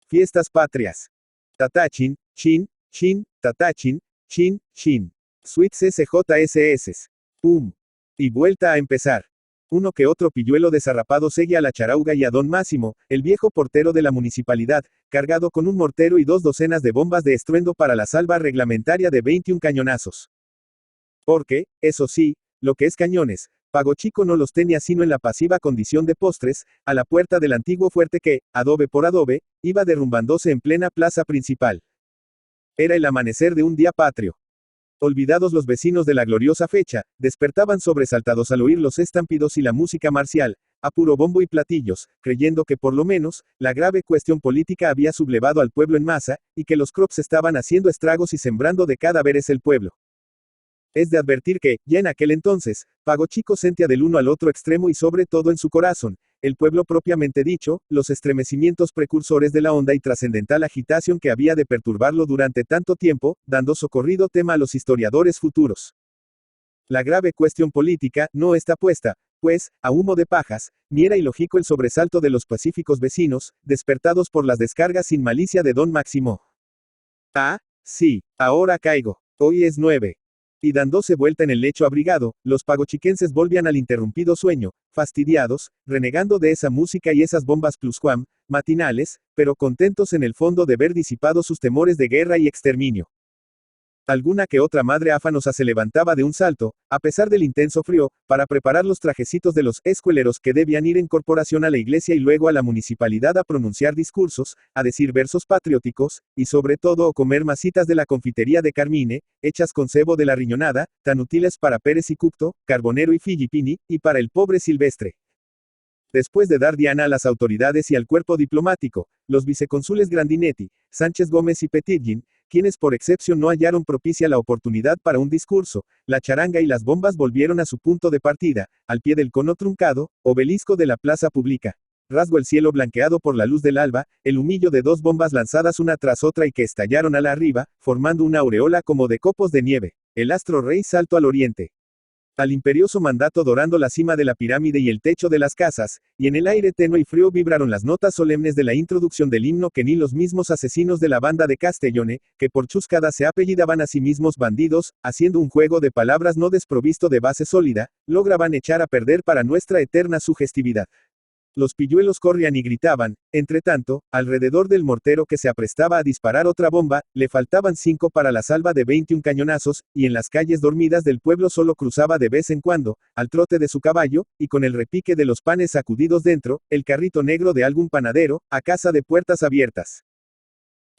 Fiestas patrias. Tatachin, chin, chin, tatachin, chin, chin. Suites SJSS. Pum. Y vuelta a empezar. Uno que otro pilluelo desarrapado sigue a la charauga y a don Máximo, el viejo portero de la municipalidad, cargado con un mortero y 2 docenas de bombas de estruendo para la salva reglamentaria de 21 cañonazos. Porque, eso sí, lo que es cañones, Pago Chico no los tenía sino en la pasiva condición de postres, a la puerta del antiguo fuerte que, adobe por adobe, iba derrumbándose en plena plaza principal. Era el amanecer de un día patrio. Olvidados los vecinos de la gloriosa fecha, despertaban sobresaltados al oír los estampidos y la música marcial, a puro bombo y platillos, creyendo que por lo menos, la grave cuestión política había sublevado al pueblo en masa, y que los crops estaban haciendo estragos y sembrando de cadáveres el pueblo. Es de advertir que, ya en aquel entonces, Pago Chico sentía del uno al otro extremo y sobre todo en su corazón, el pueblo propiamente dicho, los estremecimientos precursores de la honda y trascendental agitación que había de perturbarlo durante tanto tiempo, dando socorrido tema a los historiadores futuros. La grave cuestión política, no está puesta, pues, a humo de pajas, ni era ilógico el sobresalto de los pacíficos vecinos, despertados por las descargas sin malicia de don Máximo. Ah, sí, ahora caigo, hoy es 9. Y dándose vuelta en el lecho abrigado, los pagochiquenses volvían al interrumpido sueño, fastidiados, renegando de esa música y esas bombas pluscuam, matinales, pero contentos en el fondo de ver disipados sus temores de guerra y exterminio. Alguna que otra madre afanosa se levantaba de un salto, a pesar del intenso frío, para preparar los trajecitos de los escueleros que debían ir en corporación a la iglesia y luego a la municipalidad a pronunciar discursos, a decir versos patrióticos, y sobre todo a comer masitas de la confitería de Carmine, hechas con cebo de la riñonada, tan útiles para Pérez y Cupto, Carbonero y Filippini, y para el pobre Silvestre. Después de dar diana a las autoridades y al cuerpo diplomático, los vicecónsules Grandinetti, Sánchez Gómez y Petitgin, quienes por excepción no hallaron propicia la oportunidad para un discurso, la charanga y las bombas volvieron a su punto de partida, al pie del cono truncado, obelisco de la plaza pública. Rasgo el cielo blanqueado por la luz del alba, el humillo de 2 bombas lanzadas una tras otra y que estallaron a la arriba, formando una aureola como de copos de nieve. El astro rey saltó al oriente. Al imperioso mandato dorando la cima de la pirámide y el techo de las casas, y en el aire tenue y frío vibraron las notas solemnes de la introducción del himno que ni los mismos asesinos de la banda de Castellone, que por chuscada se apellidaban a sí mismos bandidos, haciendo un juego de palabras no desprovisto de base sólida, lograban echar a perder para nuestra eterna sugestividad. Los pilluelos corrían y gritaban, entre tanto, alrededor del mortero que se aprestaba a disparar otra bomba, le faltaban 5 para la salva de 21 cañonazos, y en las calles dormidas del pueblo solo cruzaba de vez en cuando, al trote de su caballo, y con el repique de los panes sacudidos dentro, el carrito negro de algún panadero, a casa de puertas abiertas.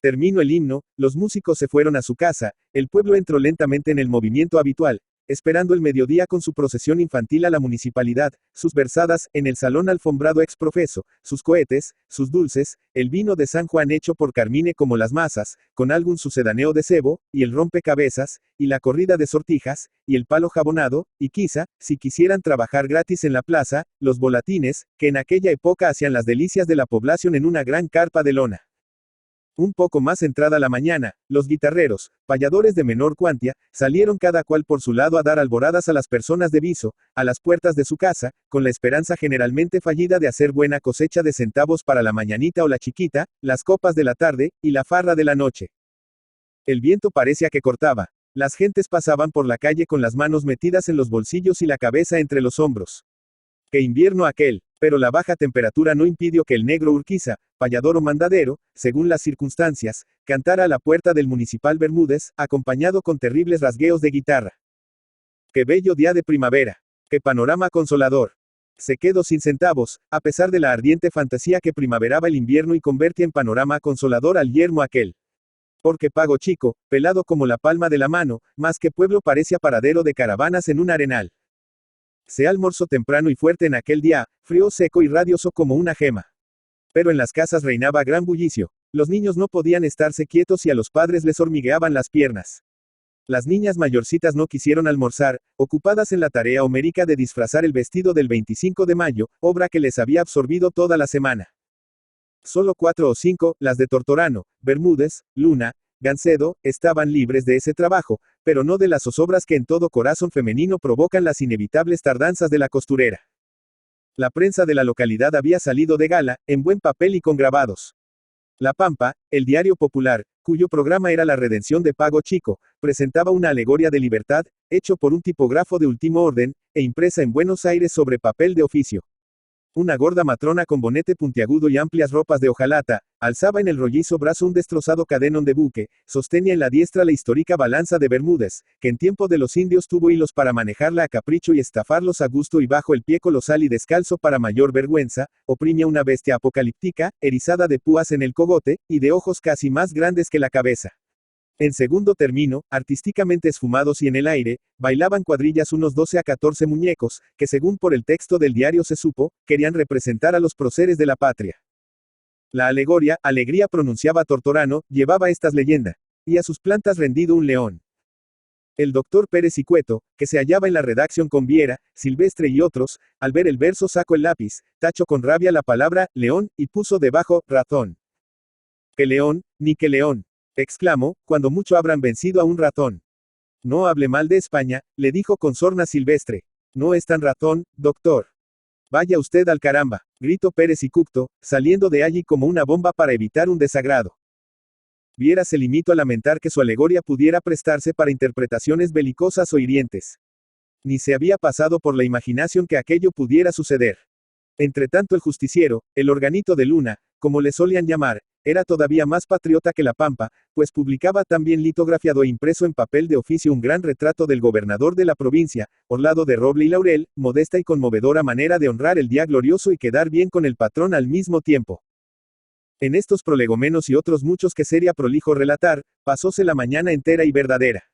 Terminó el himno, los músicos se fueron a su casa, el pueblo entró lentamente en el movimiento habitual, esperando el mediodía con su procesión infantil a la municipalidad, sus versadas, en el salón alfombrado exprofeso, sus cohetes, sus dulces, el vino de San Juan hecho por Carmine como las masas, con algún sucedáneo de cebo, y el rompecabezas, y la corrida de sortijas, y el palo jabonado, y quizá, si quisieran trabajar gratis en la plaza, los volatines, que en aquella época hacían las delicias de la población en una gran carpa de lona. Un poco más entrada la mañana, los guitarreros, payadores de menor cuantia, salieron cada cual por su lado a dar alboradas a las personas de viso, a las puertas de su casa, con la esperanza generalmente fallida de hacer buena cosecha de centavos para la mañanita o la chiquita, las copas de la tarde, y la farra de la noche. El viento parecía que cortaba. Las gentes pasaban por la calle con las manos metidas en los bolsillos y la cabeza entre los hombros. ¡Qué invierno aquel! Pero la baja temperatura no impidió que el negro Urquiza, payador o mandadero, según las circunstancias, cantara a la puerta del municipal Bermúdez, acompañado con terribles rasgueos de guitarra. ¡Qué bello día de primavera! ¡Qué panorama consolador! Se quedó sin centavos, a pesar de la ardiente fantasía que primaveraba el invierno y convertía en panorama consolador al yermo aquel. Porque Pago Chico, pelado como la palma de la mano, más que pueblo parecía paradero de caravanas en un arenal. Se almorzó temprano y fuerte en aquel día, frío seco y radioso como una gema. Pero en las casas reinaba gran bullicio. Los niños no podían estarse quietos y a los padres les hormigueaban las piernas. Las niñas mayorcitas no quisieron almorzar, ocupadas en la tarea homérica de disfrazar el vestido del 25 de mayo, obra que les había absorbido toda la semana. Solo 4 o 5, las de Tortorano, Bermúdez, Luna, Gancedo, estaban libres de ese trabajo, pero no de las zozobras que en todo corazón femenino provocan las inevitables tardanzas de la costurera. La prensa de la localidad había salido de gala, en buen papel y con grabados. La Pampa, el diario popular, cuyo programa era la redención de Pago Chico, presentaba una alegoria de libertad, hecho por un tipógrafo de último orden, e impresa en Buenos Aires sobre papel de oficio. Una gorda matrona con bonete puntiagudo y amplias ropas de hojalata, alzaba en el rollizo brazo un destrozado cadenón de buque, sostenía en la diestra la histórica balanza de Bermúdez, que en tiempo de los indios tuvo hilos para manejarla a capricho y estafarlos a gusto y bajo el pie colosal y descalzo para mayor vergüenza, oprimía una bestia apocalíptica, erizada de púas en el cogote, y de ojos casi más grandes que la cabeza. En segundo término, artísticamente esfumados y en el aire, bailaban cuadrillas unos 12 a 14 muñecos, que según por el texto del diario se supo, querían representar a los próceres de la patria. La alegoria, alegría pronunciaba Tortorano, llevaba estas leyendas. Y a sus plantas rendido un león. El doctor Pérez y Cueto, que se hallaba en la redacción con Viera, Silvestre y otros, al ver el verso sacó el lápiz, tachó con rabia la palabra, león, y puso debajo, razón. ¿Qué león, ni qué león? Exclamó, cuando mucho habrán vencido a un ratón. No hable mal de España, le dijo con sorna Silvestre. No es tan ratón, doctor. Vaya usted al caramba, gritó Pérez y Cucto, saliendo de allí como una bomba para evitar un desagrado. Viera se limitó a lamentar que su alegoria pudiera prestarse para interpretaciones belicosas o hirientes. Ni se había pasado por la imaginación que aquello pudiera suceder. Entretanto el justiciero, el organito de Luna, como le solían llamar, era todavía más patriota que la Pampa, pues publicaba también litografiado e impreso en papel de oficio un gran retrato del gobernador de la provincia, orlado de roble y laurel, modesta y conmovedora manera de honrar el día glorioso y quedar bien con el patrón al mismo tiempo. En estos prolegomenos y otros muchos que sería prolijo relatar, pasóse la mañana entera y verdadera.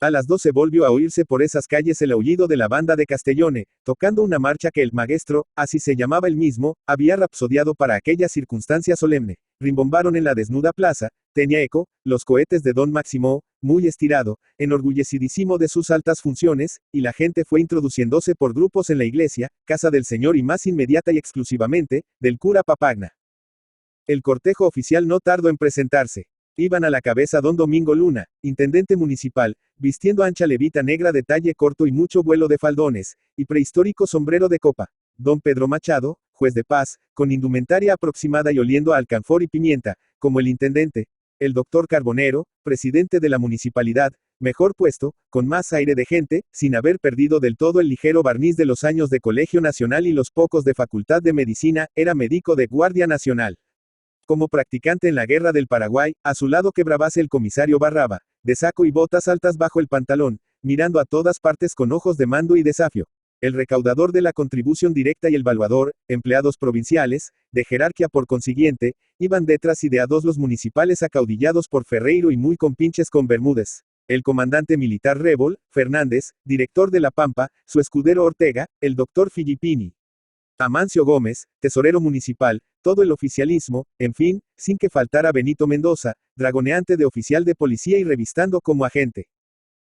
A las 12 volvió a oírse por esas calles el aullido de la banda de Castellone, tocando una marcha que el maestro, así se llamaba el mismo, había rapsodiado para aquella circunstancia solemne. Rimbombaron en la desnuda plaza, tenía eco, los cohetes de don Máximo, muy estirado, enorgullecidísimo de sus altas funciones, y la gente fue introduciéndose por grupos en la iglesia, casa del señor y más inmediata y exclusivamente, del cura Papagna. El cortejo oficial no tardó en presentarse. Iban a la cabeza don Domingo Luna, intendente municipal, vistiendo ancha levita negra de talle corto y mucho vuelo de faldones, y prehistórico sombrero de copa. Don Pedro Machado, juez de paz, con indumentaria aproximada y oliendo a alcanfor y pimienta, como el intendente. El doctor Carbonero, presidente de la municipalidad, mejor puesto, con más aire de gente, sin haber perdido del todo el ligero barniz de los años de Colegio Nacional y los pocos de Facultad de Medicina, era médico de Guardia Nacional. Como practicante en la guerra del Paraguay, a su lado quebrabase el comisario Barraba, de saco y botas altas bajo el pantalón, mirando a todas partes con ojos de mando y desafío. El recaudador de la contribución directa y el valuador, empleados provinciales, de jerarquía por consiguiente, iban detrás y de a dos los municipales acaudillados por Ferreiro y muy compinches con Bermúdez. El comandante militar Rebol, Fernández, director de La Pampa, su escudero Ortega, el doctor Filippini. Amancio Gómez, tesorero municipal, todo el oficialismo, en fin, sin que faltara Benito Mendoza, dragoneante de oficial de policía y revistando como agente.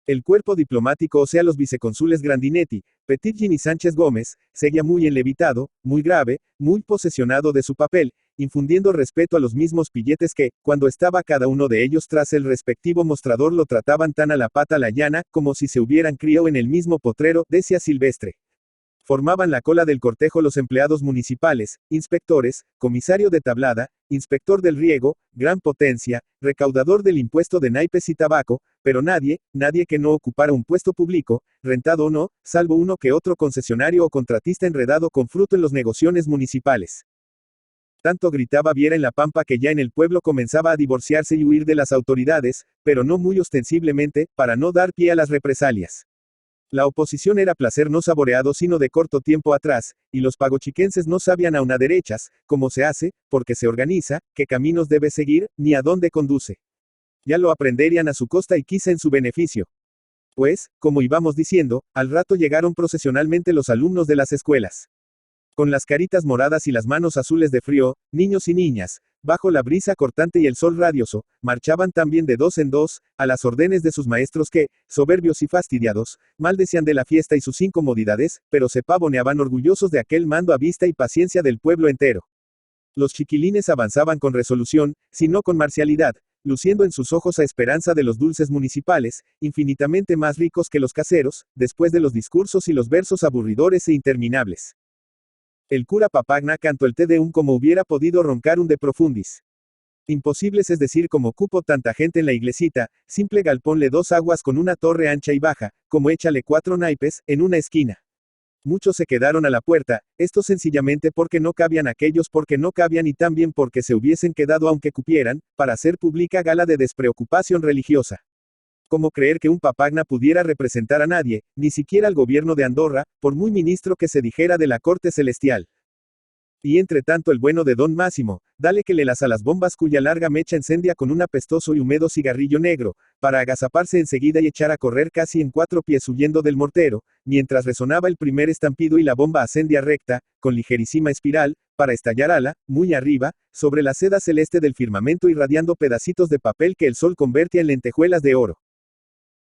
El cuerpo diplomático, o sea los vicecónsules Grandinetti, Petitgin y Sánchez Gómez, seguía muy enlevitado, muy grave, muy posesionado de su papel, infundiendo respeto a los mismos pilletes que, cuando estaba cada uno de ellos tras el respectivo mostrador lo trataban tan a la pata la llana, como si se hubieran criado en el mismo potrero, decía Silvestre. Formaban la cola del cortejo los empleados municipales, inspectores, comisario de tablada, inspector del riego, gran potencia, recaudador del impuesto de naipes y tabaco, pero nadie que no ocupara un puesto público, rentado o no, salvo uno que otro concesionario o contratista enredado con fruto en los negocios municipales. Tanto gritaba Viera en La Pampa que ya en el pueblo comenzaba a divorciarse y huir de las autoridades, pero no muy ostensiblemente, para no dar pie a las represalias. La oposición era placer no saboreado sino de corto tiempo atrás, y los pagochiquenses no sabían aún a derechas, cómo se hace, porque se organiza, qué caminos debe seguir, ni a dónde conduce. Ya lo aprenderían a su costa y quizá en su beneficio. Pues, como íbamos diciendo, al rato llegaron procesionalmente los alumnos de las escuelas. Con las caritas moradas y las manos azules de frío, niños y niñas, bajo la brisa cortante y el sol radioso, marchaban también de dos en dos, a las órdenes de sus maestros que, soberbios y fastidiados, maldecían de la fiesta y sus incomodidades, pero se pavoneaban orgullosos de aquel mando a vista y paciencia del pueblo entero. Los chiquilines avanzaban con resolución, si no con marcialidad, luciendo en sus ojos a esperanza de los dulces municipales, infinitamente más ricos que los caseros, después de los discursos y los versos aburridores e interminables. El cura Papagna cantó el Te Deum como hubiera podido roncar un De Profundis. Imposibles, es decir, como cupo tanta gente en la iglesita, simple galponle 2 aguas con una torre ancha y baja, como échale 4 naipes, en una esquina. Muchos se quedaron a la puerta, esto sencillamente porque no cabían aquellos porque no cabían y también porque se hubiesen quedado aunque cupieran, para hacer pública gala de despreocupación religiosa. ¿Cómo creer que un papagna pudiera representar a nadie, ni siquiera al gobierno de Andorra, por muy ministro que se dijera de la corte celestial? Y entre tanto el bueno de don Máximo, dale que le las a las bombas cuya larga mecha encendia con un apestoso y húmedo cigarrillo negro, para agazaparse enseguida y echar a correr casi en 4 pies huyendo del mortero, mientras resonaba el primer estampido y la bomba ascendía recta, con ligerísima espiral, para estallar ala, muy arriba, sobre la seda celeste del firmamento irradiando pedacitos de papel que el sol convertía en lentejuelas de oro.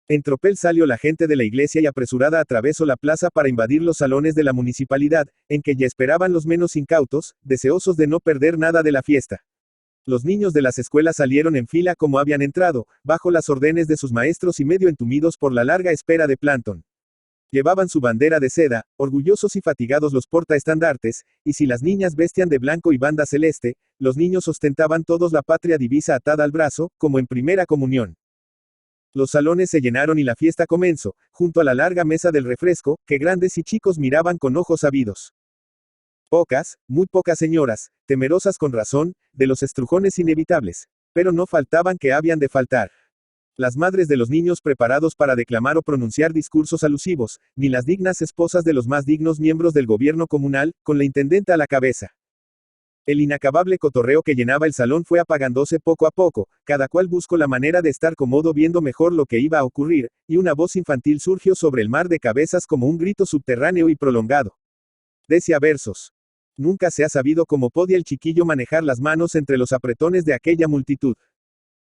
En tropel salió la gente de la iglesia y apresurada atravesó la plaza para invadir los salones de la municipalidad, en que ya esperaban los menos incautos, deseosos de no perder nada de la fiesta. Los niños de las escuelas salieron en fila como habían entrado, bajo las órdenes de sus maestros y medio entumidos por la larga espera de Planton. Llevaban su bandera de seda, orgullosos y fatigados los portaestandartes, y si las niñas vestían de blanco y banda celeste, los niños ostentaban todos la patria divisa atada al brazo, como en primera comunión. Los salones se llenaron y la fiesta comenzó, junto a la larga mesa del refresco, que grandes y chicos miraban con ojos ávidos. Pocas, muy pocas señoras, temerosas con razón, de los estrujones inevitables, pero no faltaban que habían de faltar. Las madres de los niños preparados para declamar o pronunciar discursos alusivos, ni las dignas esposas de los más dignos miembros del gobierno comunal, con la intendenta a la cabeza. El inacabable cotorreo que llenaba el salón fue apagándose poco a poco, cada cual buscó la manera de estar cómodo viendo mejor lo que iba a ocurrir, y una voz infantil surgió sobre el mar de cabezas como un grito subterráneo y prolongado. Decía versos. Nunca se ha sabido cómo podía el chiquillo manejar las manos entre los apretones de aquella multitud.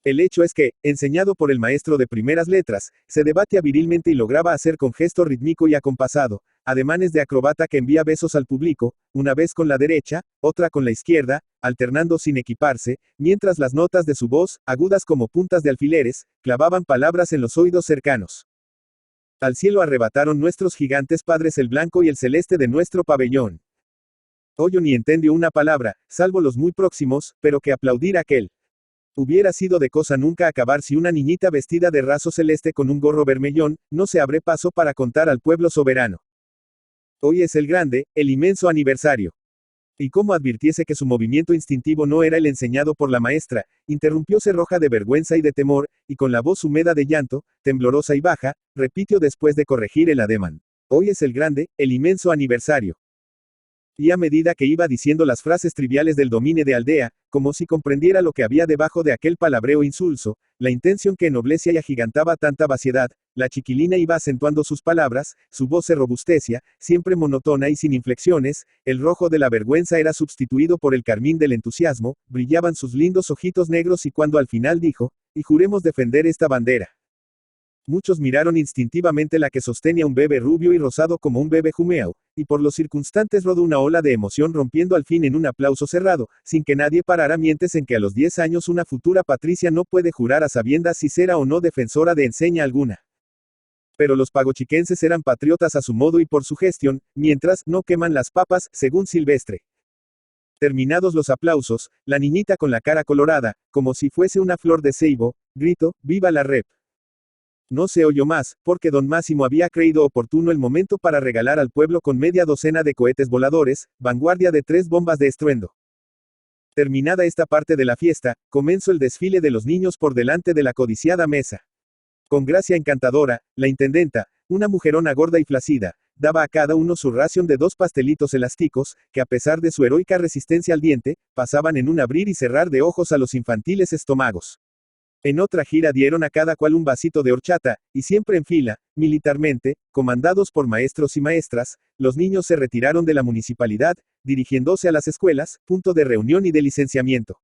El hecho es que, enseñado por el maestro de primeras letras, se debatía virilmente y lograba hacer con gesto rítmico y acompasado, ademanes de acrobata que envía besos al público, una vez con la derecha, otra con la izquierda, alternando sin equiparse, mientras las notas de su voz, agudas como puntas de alfileres, clavaban palabras en los oídos cercanos. Al cielo arrebataron nuestros gigantes padres el blanco y el celeste de nuestro pabellón. Oyo ni entendió una palabra, salvo los muy próximos, pero que aplaudir aquel. Hubiera sido de cosa nunca acabar si una niñita vestida de raso celeste con un gorro bermellón, no se abre paso para contar al pueblo soberano. Hoy es el grande, el inmenso aniversario. Y como advirtiese que su movimiento instintivo no era el enseñado por la maestra, interrumpióse roja de vergüenza y de temor, y con la voz húmeda de llanto, temblorosa y baja, repitió después de corregir el ademán. Hoy es el grande, el inmenso aniversario. Y a medida que iba diciendo las frases triviales del domine de aldea, como si comprendiera lo que había debajo de aquel palabreo insulso, la intención que ennoblecía y agigantaba tanta vaciedad, la chiquilina iba acentuando sus palabras, su voz se robustecia, siempre monótona y sin inflexiones, el rojo de la vergüenza era sustituido por el carmín del entusiasmo, brillaban sus lindos ojitos negros y cuando al final dijo, y juremos defender esta bandera. Muchos miraron instintivamente la que sostenía un bebé rubio y rosado como un bebé jumeau, y por los circunstantes rodó una ola de emoción rompiendo al fin en un aplauso cerrado, sin que nadie parara mientes en que a los 10 años una futura patricia no puede jurar a sabiendas si será o no defensora de enseña alguna. Pero los pagochiquenses eran patriotas a su modo y por su gestión, mientras no queman las papas, según Silvestre. Terminados los aplausos, la niñita con la cara colorada, como si fuese una flor de ceibo, gritó, ¡viva la rep! No se oyó más, porque don Máximo había creído oportuno el momento para regalar al pueblo con media docena de cohetes voladores, vanguardia de 3 bombas de estruendo. Terminada esta parte de la fiesta, comenzó el desfile de los niños por delante de la codiciada mesa. Con gracia encantadora, la intendenta, una mujerona gorda y flácida, daba a cada uno su ración de 2 pastelitos elásticos, que a pesar de su heroica resistencia al diente, pasaban en un abrir y cerrar de ojos a los infantiles estómagos. En otra gira dieron a cada cual un vasito de horchata, y siempre en fila, militarmente, comandados por maestros y maestras, los niños se retiraron de la municipalidad, dirigiéndose a las escuelas, punto de reunión y de licenciamiento.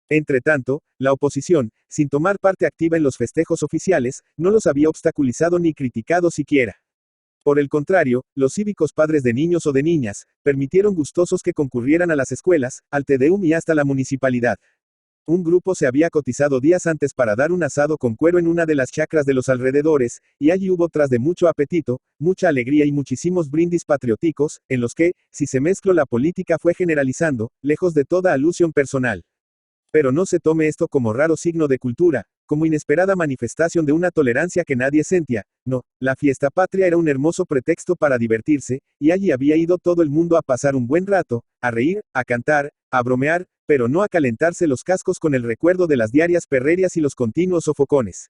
Entretanto, la oposición, sin tomar parte activa en los festejos oficiales, no los había obstaculizado ni criticado siquiera. Por el contrario, los cívicos padres de niños o de niñas, permitieron gustosos que concurrieran a las escuelas, al Tedeum y hasta la municipalidad. Un grupo se había cotizado días antes para dar un asado con cuero en una de las chacras de los alrededores, y allí hubo tras de mucho apetito, mucha alegría y muchísimos brindis patrióticos, en los que, si se mezcló la política fue generalizando, lejos de toda alusión personal. Pero no se tome esto como raro signo de cultura, como inesperada manifestación de una tolerancia que nadie sentía. No, la fiesta patria era un hermoso pretexto para divertirse, y allí había ido todo el mundo a pasar un buen rato, a reír, a cantar, a bromear, pero no a calentarse los cascos con el recuerdo de las diarias perrerias y los continuos sofocones.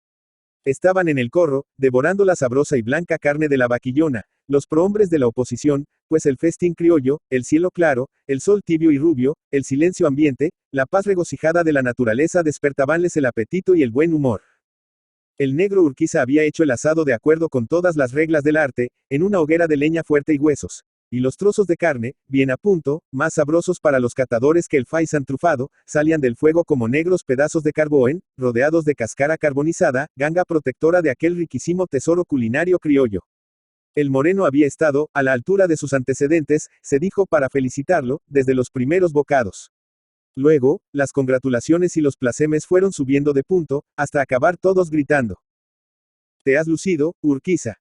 Estaban en el corro, devorando la sabrosa y blanca carne de la vaquillona, los prohombres de la oposición, pues el festín criollo, el cielo claro, el sol tibio y rubio, el silencio ambiente, la paz regocijada de la naturaleza despertabanles el apetito y el buen humor. El negro Urquiza había hecho el asado de acuerdo con todas las reglas del arte, en una hoguera de leña fuerte y huesos. Y los trozos de carne, bien a punto, más sabrosos para los catadores que el faisán trufado, salían del fuego como negros pedazos de carbón, rodeados de cáscara carbonizada, ganga protectora de aquel riquísimo tesoro culinario criollo. El moreno había estado, a la altura de sus antecedentes, se dijo para felicitarlo, desde los primeros bocados. Luego, las congratulaciones y los plácemes fueron subiendo de punto, hasta acabar todos gritando. Te has lucido, Urquiza.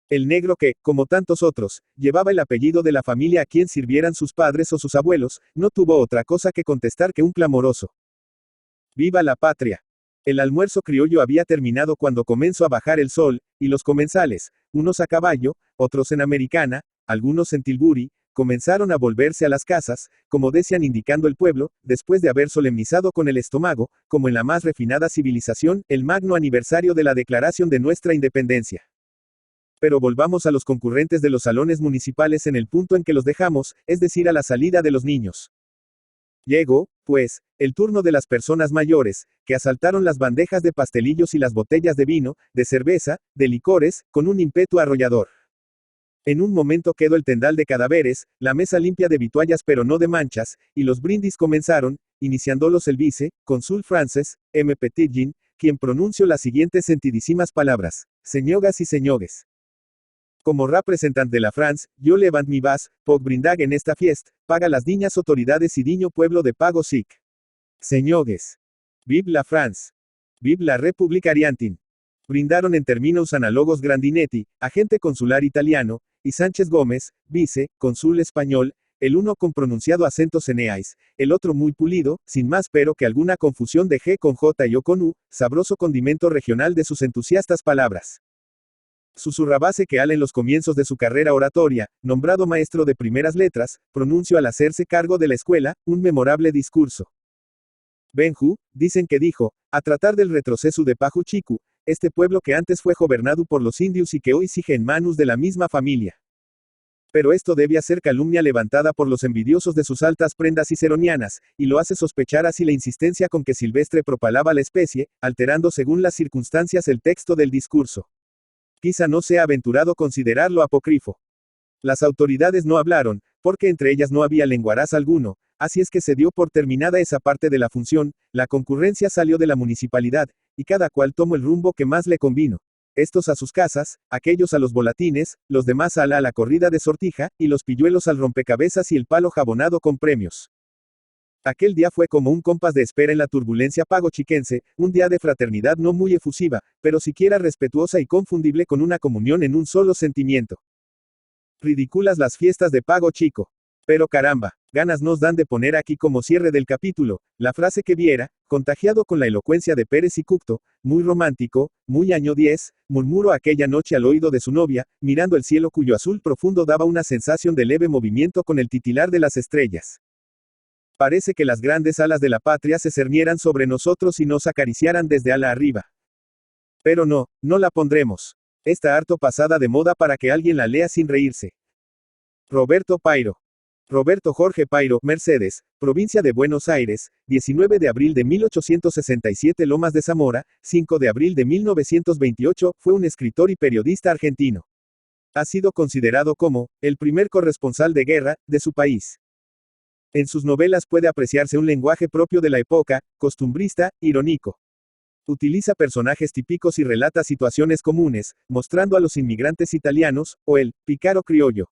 El negro que, como tantos otros, llevaba el apellido de la familia a quien sirvieran sus padres o sus abuelos, no tuvo otra cosa que contestar que un clamoroso. ¡Viva la patria! El almuerzo criollo había terminado cuando comenzó a bajar el sol, y los comensales, unos a caballo, otros en americana, algunos en tilburí, comenzaron a volverse a las casas, como decían indicando el pueblo, después de haber solemnizado con el estómago, como en la más refinada civilización, el magno aniversario de la declaración de nuestra independencia. Pero volvamos a los concurrentes de los salones municipales en el punto en que los dejamos, es decir, a la salida de los niños. Llegó, pues, el turno de las personas mayores, que asaltaron las bandejas de pastelillos y las botellas de vino, de cerveza, de licores, con un ímpetu arrollador. En un momento quedó el tendal de cadáveres, la mesa limpia de vituallas pero no de manchas, y los brindis comenzaron, iniciándolos el vice, cónsul Frances, M. Petitjean, quien pronunció las siguientes sentidísimas palabras: señoras y señores. Como representante de la France, yo levant mi vas, por brindar en esta fiesta, paga las diñas autoridades y diño pueblo de Pago Sic. Señores. Vive la France. Vive la República Argentina. Brindaron en términos análogos Grandinetti, agente consular italiano, y Sánchez Gómez, vice, cónsul español, el uno con pronunciado acento ceneais, el otro muy pulido, sin más pero que alguna confusión de G con J y O con U, sabroso condimento regional de sus entusiastas palabras. Susurrabase que al en los comienzos de su carrera oratoria, nombrado maestro de primeras letras, pronunció al hacerse cargo de la escuela, un memorable discurso. Benju, dicen que dijo, a tratar del retroceso de Paju Chicu, este pueblo que antes fue gobernado por los indios y que hoy sigue en manos de la misma familia. Pero esto debía ser calumnia levantada por los envidiosos de sus altas prendas ciceronianas, y lo hace sospechar así la insistencia con que Silvestre propalaba la especie, alterando según las circunstancias el texto del discurso. Quizá no sea aventurado considerarlo apócrifo. Las autoridades no hablaron, porque entre ellas no había lenguaraz alguno, así es que se dio por terminada esa parte de la función, la concurrencia salió de la municipalidad, y cada cual tomó el rumbo que más le convino. Estos a sus casas, aquellos a los volatines, los demás a la corrida de sortija, y los pilluelos al rompecabezas y el palo jabonado con premios. Aquel día fue como un compás de espera en la turbulencia pago-chiquense, un día de fraternidad no muy efusiva, pero siquiera respetuosa y confundible con una comunión en un solo sentimiento. Ridículas las fiestas de Pago Chico. Pero caramba, ganas nos dan de poner aquí como cierre del capítulo, la frase que viera, contagiado con la elocuencia de Pérez y Cucto, muy romántico, muy año 10, murmuró aquella noche al oído de su novia, mirando el cielo cuyo azul profundo daba una sensación de leve movimiento con el titilar de las estrellas. Parece que las grandes alas de la patria se cernieran sobre nosotros y nos acariciaran desde ala arriba. Pero no, no la pondremos. Está harto pasada de moda para que alguien la lea sin reírse. Roberto Pairo. Roberto Jorge Pairo, Mercedes, provincia de Buenos Aires, 19 de abril de 1867 Lomas de Zamora, 5 de abril de 1928, fue un escritor y periodista argentino. Ha sido considerado como, el primer corresponsal de guerra, de su país. En sus novelas puede apreciarse un lenguaje propio de la época, costumbrista, irónico. Utiliza personajes típicos y relata situaciones comunes, mostrando a los inmigrantes italianos, o el pícaro criollo.